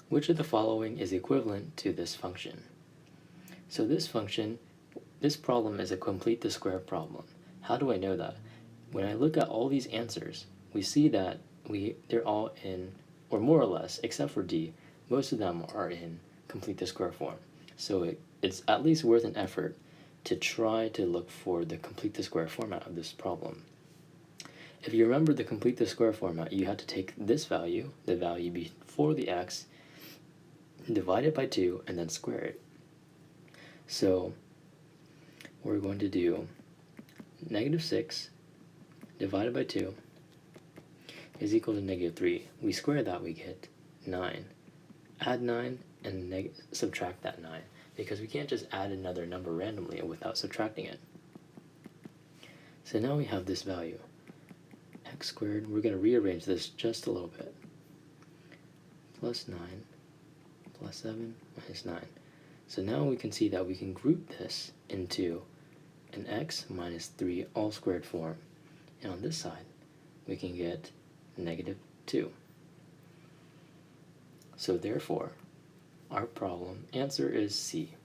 Which of the following is equivalent to this function? So this problem is a complete the square problem. How do I know that? When I look at all these answers, we see that they're all in, or more or less, except for D, most of them are in complete the square form. So it's at least worth an effort to try to look for the complete the square format of this problem. If you remember the complete the square format, you have to take this value, the value before the x, divide it by 2, and then square it. So we're going to do -6 divided by 2 is equal to -3. We square that, we get 9. Add 9 and subtract that 9, because we can't just add another number randomly without subtracting it. So now we have this value, x squared. We're going to rearrange this just a little bit. Plus 9 plus 7 minus 9. So now we can see that we can group this into an x minus 3 all squared form. And on this side, we can get -2. So therefore, our problem answer is C.